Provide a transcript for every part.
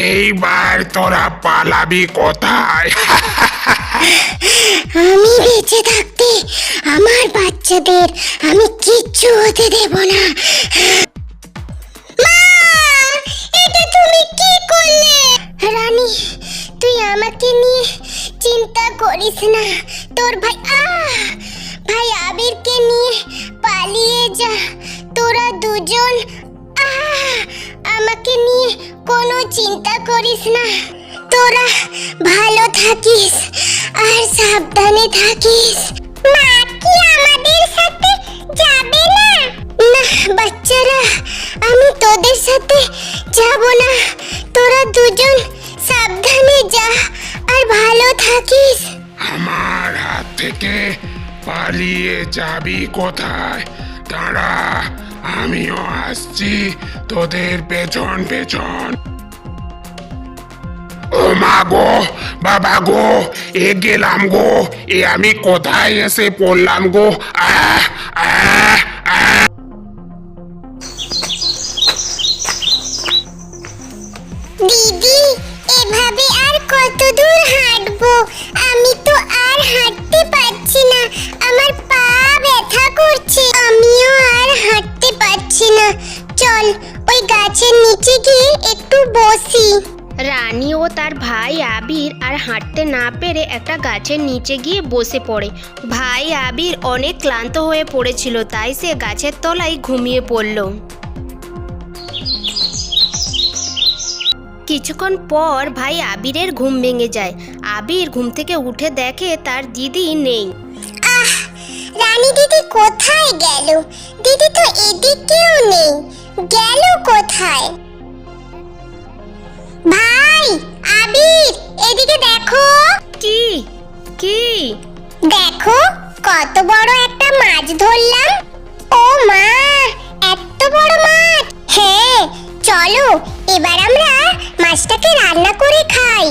এইবার তোরা পালাবি কোথায়? আমি বেঁচে থাকতে আমার বাচ্চাদের আমি কিচ্ছু হতে দেব না। মা, এটা তুমি কি করলে? রানী, তুই আমাকে নিয়ে চিন্তা করিস না। তোর ভাই আবিরকে নিয়ে পালিয়ে যা। তোরা দুজন আমাকে নিয়ে কোনো চিন্তা করিস না। তোরা ভালো থাকিস আর সাবধানে থাকিস। মা কি আমাদের সাথে যাবে না? না বাচ্চারা, আমি তোদের সাথে যাব না। তোরা দুজন সাবধানে যা আর ভালো থাকিস। আমার হাত থেকে পালিয়ে যাবি কোথায়? দাঁড়া, আমিও আসছি তোদের পেছন পেছন। ও মা গো, বাবা গো, এ গেলাম গো, এ আমি কোথায় এসে পড়লাম গো? আহ আহ আহ। দিদি, এভাবে আর কত দূর হাঁটবো? আমি তো আর হাঁটতে পারছি না, আমার পা ব্যথা করছে। আমিও আর হাঁটতে পারছি না। চল ওই গাছের নিচে গিয়ে একটু বসি। রানী ও তার ভাই আবির আর হাঁটতে না পেরে একটা গাছের নিচে গিয়ে বসে পড়ে। ভাই আবির অনেক ক্লান্ত হয়ে পড়েছিল, তাই সে গাছের তলায় ঘুমিয়ে পড়ল। কিছুক্ষণ পর ভাই আবিরের ঘুম ভেঙে যায়। আবির ঘুম থেকে উঠে দেখে তার দিদি নেই। রানী দিদি কোথায় গেল? দিদি তো এদিকেও নেই, গেল কোথায়? ভাই আবির, এদিকে দেখো। কি কি? দেখো কত বড় একটা মাছ ধরলাম। ও মা, এত বড় মাছ! হ্যাঁ, চলো এবার আমরা মাছটাকে রান্না করে খাই।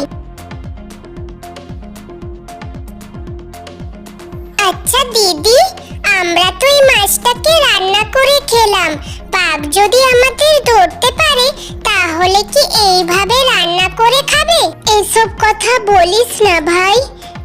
আচ্ছা দিদি, আমরা তো এই মাছটাকে রান্না করে খেলাম। বাঘ যদি আমাদের ধরতে পারে তাহলে কি এইভাবে রান্না করে খাবে? এসব কথা বলিস না ভাই,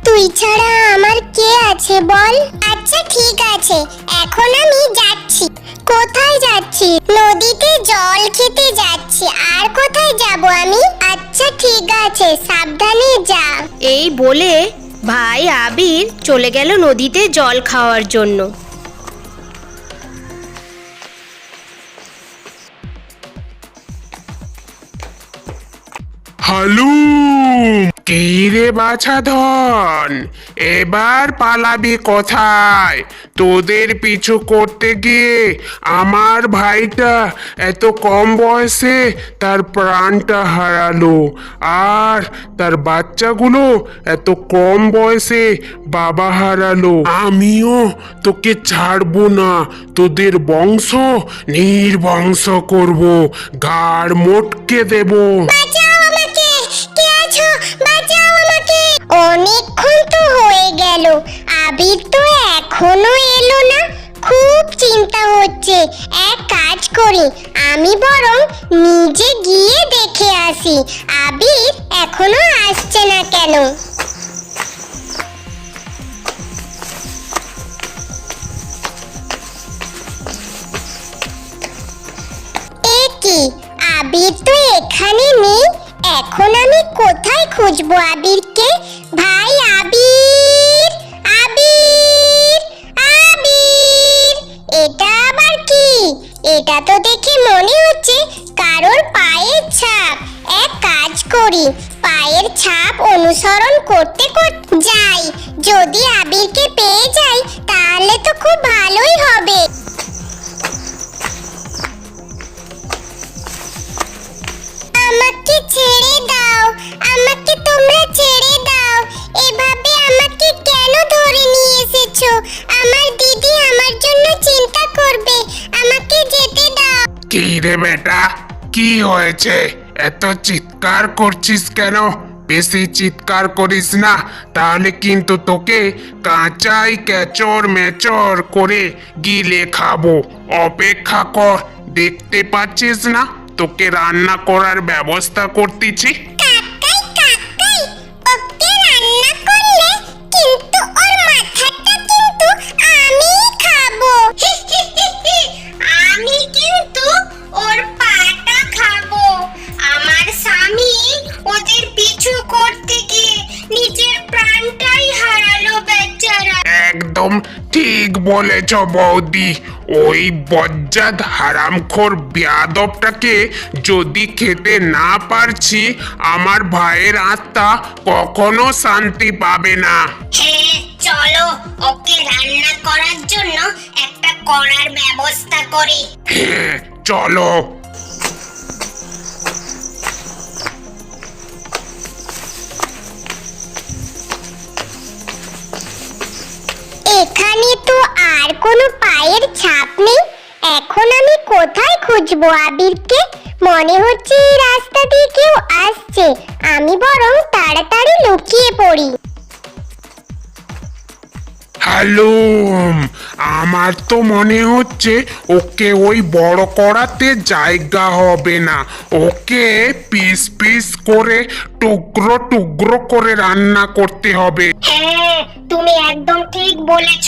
তুই ছাড়া আমার কে আছে বল? আচ্ছা ঠিক আছে, এখন আমি যাচ্ছি। কোথায় যাচ্ছি? নদীতে জল খেতে যাচ্ছি। আর কোথায় যাব আমি? আচ্ছা ঠিক আছে, সাবধানে যা। এই বলে ভাই আবির চলে গেল নদীতে জল খাওয়ার জন্য। হালু, কি রে বাছা ধন, এবার পালাবি কোথায়? তোদের পিছু করতে গিয়ে আমার ভাইটা এত কম বয়সে তার প্রাণটা হারালো, আর তার বাচ্চাগুলো এত কম বয়সে বাবা হারালো। আমিও তোকে ছাড়বো না, তোদের বংশ নির্বংশ করব, ঘাড় মোটকে দেবো। অনেকক্ষণ তো হয়ে গেল, আবির তো এখনো এলো না। খুব চিন্তা হচ্ছে। এক কাজ করি, আমি বরং নিজে গিয়ে দেখে আসি আবির এখনো আসছে না কেন। এ কি, আবির তো এখানে নেই। এখন আমি কোথায় খুঁজবো আবিরকে? ভাই আবির, আবির, আবির! এটা আবার কি? এটা তো দেখে মনে হচ্ছে কারোর পায়ের ছাপ। এক কাজ করি, পায়ের ছাপ অনুসরণ করতে করতে যাই। যদি আবিরকে পেয়ে যাই তাহলে তো খুব ভালোই হবে। আমাকে ছেড়ে দাও, আমাকে তোমরা ছেড়ে দাও। এভাবে আমাকে কেন ধরে নিয়ে এসেছো? আমার দিদি আমার জন্য চিন্তা করবে, আমাকে যেতে দাও। কি রে বেটা, কি হয়েছে? এত চিৎকার করছিস কেন? বেশি চিৎকার করিস না, তাহলে কিন্তু তোকে কাঁচাই কেচর মেচর করে গিলে খাবো। অপেক্ষা কর, দেখতে পাচ্ছিস না তোকে রান্না করার ব্যবস্থা করতেছি। কাকাই কাকাই, ওকে রান্না করলে কিন্তু ওর মাথাটা কিন্তু আমি খাবো। আমি কিন্তু ওর পাটা খাবো। আমার স্বামী ওদের পিছু করতে গিয়ে নিজের প্রাণটাই হারালো বেচারা। একদম ঠিক বলেছ বৌদি। ওই বজ্জাত হারামখোর বেয়াদবটাকে যদি খেতে না পারছি, আমার ভাইয়ের আত্মা কখনো শান্তি পাবে না। হ্যাঁ, চলো ওকে রান্না করার জন্য একটা কড়ার ব্যবস্থা করি। হ্যাঁ চলো। এখানে তো আর কোনো পায়ের ছাপ নেই। এখন আমি কোথায় খুঁজবো আবিরকে? মনে হচ্ছে এই রাস্তা দিয়ে কেউ আসছে। আমি বরং তাড়াতাড়ি লুকিয়ে পড়ি। হ্যালো, আমার তো মনে হচ্ছে ওকে ওই বড় কড়াতে জায়গা হবে না। ওকে পিস পিস করে টুকরো টুকরো করে রান্না করতে হবে। হ্যাঁ, তুমি একদম ঠিক বলেছ।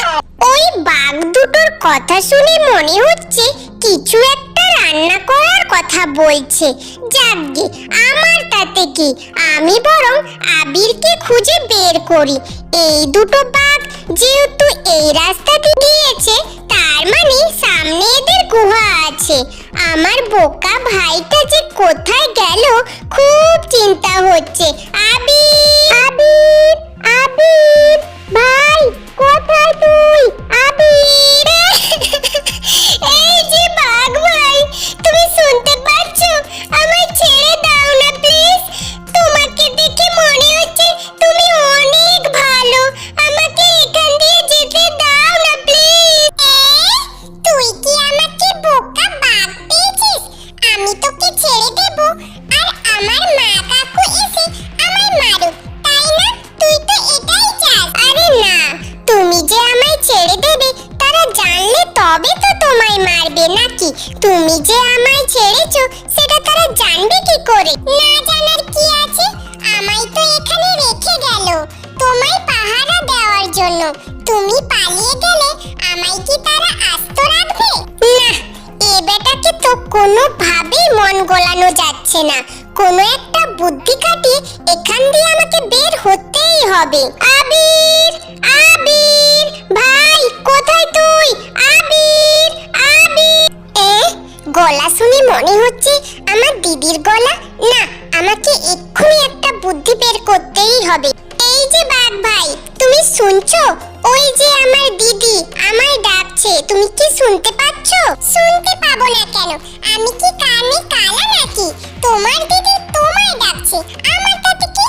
ওই বাঘ দুটোর কথা শুনে মনে হচ্ছে কিছু একটা রান্না করার কথা বলছে। যাকগে, আমার তাতে কি, আমি বরং আবিরকে খুঁজে বের করি। এই দুটো বাঘ যেহেতু এই রাস্তা দিয়ে গিয়েছে, তার মানে সামনে এদের গুহা আছে। আমার বোকা ভাইটা যে কোথায় গেল, খুব চিন্তা হচ্ছে। আবির, আবির, আবির, ভাই কোথায় তুই? আবির, এই যে বাঘ ভাই, তুমি শুনতে পাচ্ছ? আমায় ছেড়ে দাও না প্লিজ। তোমাকে দেখে মনে হচ্ছে তুমি অনেক ভালো। আমাকে এখান দিয়ে যেতে দাও না প্লিজ। তুই কি আমাকে বোকা বাঘ পেয়েছিস? আমি তোকে ছেড়ে দেব আর আমার মা কাকু এসে আমায় মারুক, তাই না? তুই তো এটাই চাস। আরে না, তুমি যে আমায় ছেড়ে দেবে তারা জানলে তবে তো তোমায় মারবে নাকি? তুমি যে আমায় ছেড়েছো সেটা তারা জানবে কি করে? না জানার কি আছে? আমায় তো এখানে রেখে গেল তোমায় পাহারা দেওয়ার জন্য। তুমি পালিয়ে গেলে আমায় কি তারা আস্ত রাখবে? না, এ বেটাকে তো কোনোভাবেই মন গোলানো যাচ্ছে না। কোনো একটা বুদ্ধি খাটিয়ে এখান দিয়ে আমাকে বের হতেই হবে। আবির, আবির, ভাই কোথায় তুই? আবির, আবির। গলা শুনে মনে হচ্ছে আমার দিদির গলা। না, আমাকে এক্ষুনি একটা বুদ্ধি বের করতেই হবে। এই যে বাঘ ভাই, তুমি শুনছো? ওই যে আমার দিদি আমায় ডাকছে। তুমি কি শুনতে পাচ্ছ? শুনতে পাবো না কেন? আমি কি কানে কালা নাকি? তোমার দিদি তোমায় ডাকছে, আমার তাতে কি?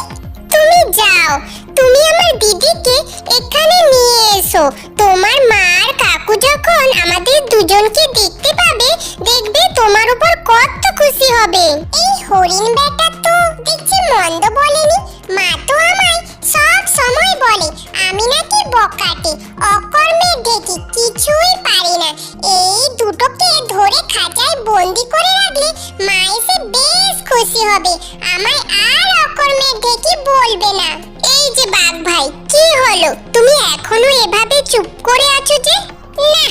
তুমি যাও, তুমি আমার দিদিকে এখানে নিয়ে এসো। তোমার মা আর কাকু যখন আমাদের দুজনকে দেখতে পাবে, দেখবে তোমার উপর কত খুশি হবে। এই হরিণ বেটা তো দেখছি মন্দ বলেনি। মা তো আমায় সব সময় বলে আমি নাকি বকাটে, অকর্মের ঢেকি, কিছুই পারি না। এই দুটোকে ধরে খাঁচায় বন্দি করে রাখলে মা এসে বেশ খুশি হবে, আমায় আর অকর্মের ঢেকি বলবে না। এই যে বাঘ ভাই, কি হলো? তুমি এখনো এভাবে চুপ করে আছো যে? না,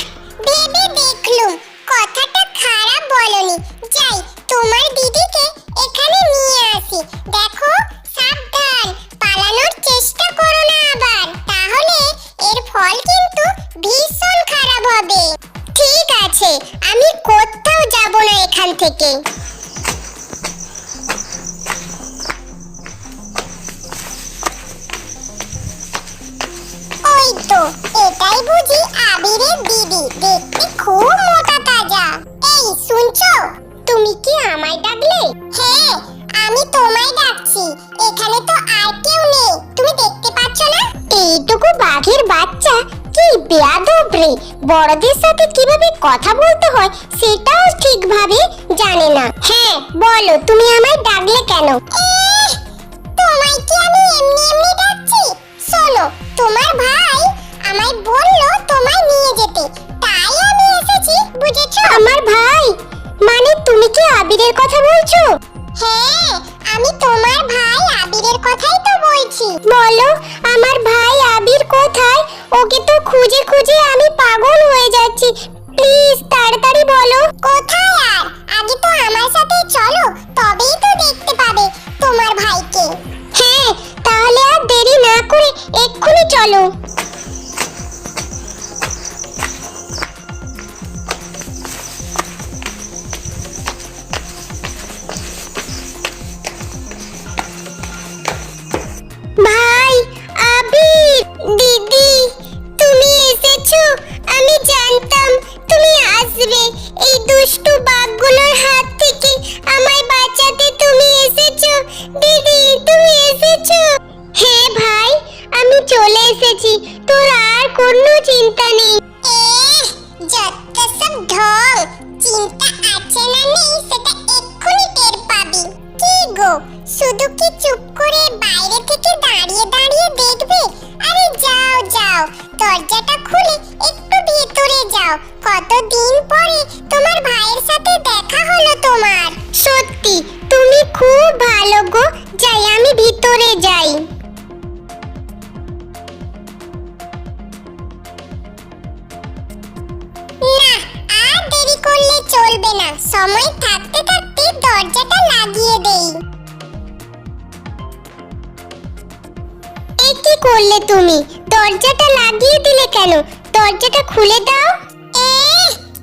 ভেবে দেখলুম কথাটা খারাপ বলনি। যাই, তোমার দিদিকে এখানে নিয়ে আসি। দেখো, সাবধান, পালানোর চেষ্টা করো না আবার, তাহলে এর ফল কিন্তু ভীষণ খারাপ হবে। ঠিক আছে, আমি কোথাও যাব না এখান থেকে। ওই তো, এটাই বুঝি আবিরের দিদি। দেখতে খুব মোটা তাজা। এই শুনছো? তুমি কি আমায় ডাকলে? হ্যাঁ, আমি তোমায় ডাকছি। এখানে তো আর কেউ নেই, তুমি দেখতে পাচ্ছ না? এইটুকু বাঘের বাচ্চা কি বেয়াদব রে! বড়দের সাথে কিভাবে কথা বলতে হয় সেটাও ঠিকভাবে জানে না। হ্যাঁ বলো, তুমি আমায় ডাকলে কেন? তোমায় কি আমি এমনি এমনি ডাকছি? শোনো, তোমার ভাই আমায় বললো তোমায় নিয়ে যেতে, তাই আমি এসেছি, বুঝেছো? আমার ভাই? মানে তুমি কি আবিরের কথা তোমার ভাই আবিরের কথাই তো বলছি। বলো আমার ভাই আবির কোথায়? ওকে তো খুঁজে খুঁজে আমি পাগল হয়ে যাচ্ছি। প্লিজ তাড়াতাড়ি বলো কোথায়। আর আগে তো আমার সাথে চলো, তবেই তো দেখতে পাবে তোমার ভাইকে। হ্যাঁ তাহলে আর দেরি না করে এক্ষুনি চলো। ভাই আবির, দিদি তুমি এসেছো। আমি জানতাম তুমি আসবে। এই দুষ্টু বাঘগুলোর হাত থেকে আমায় বাঁচাতে তুমি এসেছো। দিদি তুমি এসেছো। হ্যাঁ ভাই আমি চলে এসেছি, তোর আর কোনো চিন্তা নেই। যত সব ঢং, চিন্তা আছে না নেই সেটা এক্ষুনি টের পাবি। কি গো শুধু কি চুপ করে বাইরে থেকে দাঁড়িয়ে দাঁড়িয়ে দেখবে? আরে যাও যাও, দরজাটা খুলে একটু ভেতরে যাও। কতদিন পরে তোমার ভাইয়ের সাথে দেখা হলো তোমার। সত্যি তুমি খুব ভালো গো। যাই আমি ভিতরে যাই। না আর দেরি করলে চলবে না, সময় থাকতে থাকতে দরজাটা লাগিয়ে দেই। এই কি করলে তুমি? দরজাটা লাগিয়ে দিলে কেন? দরজাটা খুলে দাও।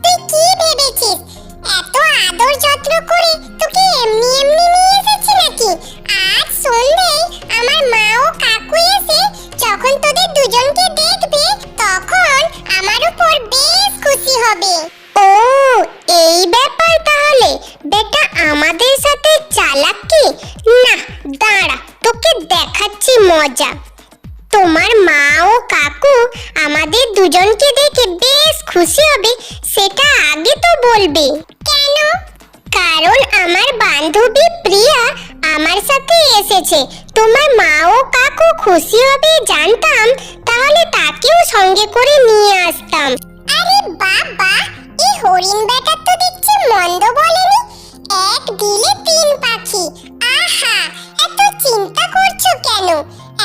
তুই কি ভেবেছিস এত আদর যত্ন করে তোকে এমনি এমনি নিয়ে এসেছি নাকি? আজ সন্ধ্যায় আমার মা ও কাকু এসে যখন তোদের দুজনকে দেখবে তখন আমার উপর বেশ খুশি হবে। ও এই ব্যাপার তাহলে। বেটা আমাদের সাথে চালাকি না, দাঁড়া তোকে দেখাচ্ছি মজা। তোমার মা ও কাকু আমাদের দুজনকে দেখে বেশ খুশি হবে, সেটা আগে তো বলবে। কেন? কারণ আমার বান্ধবী প্রিয়া আমার সাথে এসেছে। তোমার মা ও কাকু খুশি হবে জানতাম, তাহলে তাকেও সঙ্গে করে নিয়ে আসতাম। আরে বাবা, এই হরিণ বেটা তো দেখছি মন্দ বলেনি। এক দিলে তিন পাখি। আহা, এত চিন্তা করছো কেন?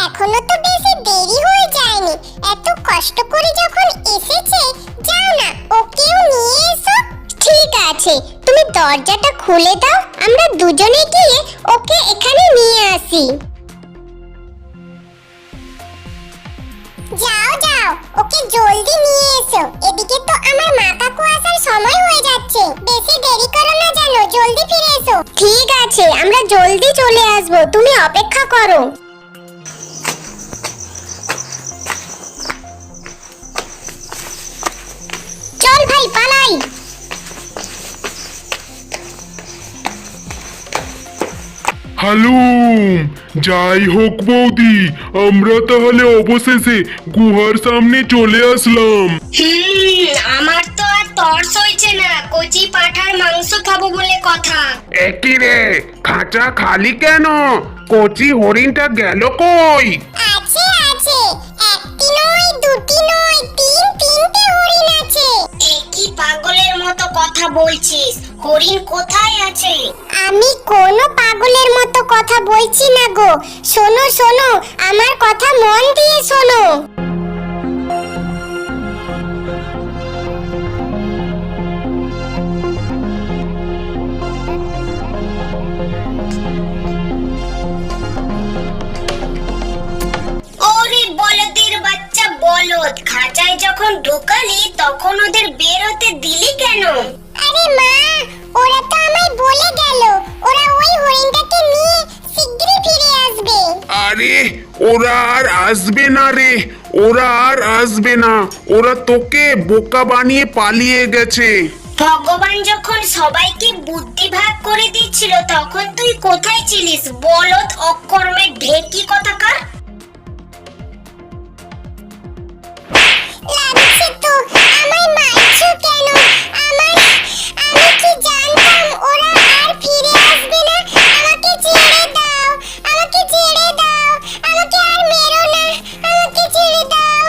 এখনো তো বেশি দেরি হয়ে যায়নি। এত কষ্ট করে যখন এসেছে, যাও না ওকেও নিয়ে এসো। ঠিক আছে তুমি দরজাটা খুলে দাও, আমরা দুজনে গিয়ে ওকে এখানে নিয়ে আসি। যাও যাও, ওকে জলদি নিয়ে এসো। এদিকে তো আমার মা কাকু আসার সময় হয়ে যাচ্ছে। বেশি দেরি করো না যেন, জলদি ফিরে এসো। ঠিক আছে আমরা জলদি চলে আসবো, তুমি অপেক্ষা করো। চল ভাই পালাই। হালুম, যাই হোক বৌদি, আমরা তাহলে অবশেষে গুহার সামনে চলে আসলাম। আমার তো আর তর্স হইছে না, কচি পাঠার মাংস খাবো বলে কথা। একই রে, খাঁচা খালি কেন? কচি হরিণটা গেল কই? আছে আছে, একটি নয় দুটি নয়, তিনটে হরিণ আছে। একই পাগলের মতো কথা বলছিস, হরিণ কোথায় আছে? আমি কোনো পাগলের মতো কথা বলছি না গো। শোনো শোনো, আমার কথা মন দিয়ে শোনো। ওরে বলদের বাচ্চা বলদ, খাঁচায় যখন ঢোকালি তখন ওদের বের হতে দিলি কেন? আরে মা, ওরা তো আমায় বলে গেল ওরা ওই হরিণটাকে নিয়ে শিগগিরই ফিরে আসবে। আরে ওরা আর আসবে না রে, ওরা আর আসবে না। ওরা তোকে বোকা বানিয়ে পালিয়ে গেছে। ভগবান যখন সবাইকে বুদ্ধি ভাগ করে দিচ্ছিল তখন তুই কোথায় ছিলিস বলদ অকর্মা?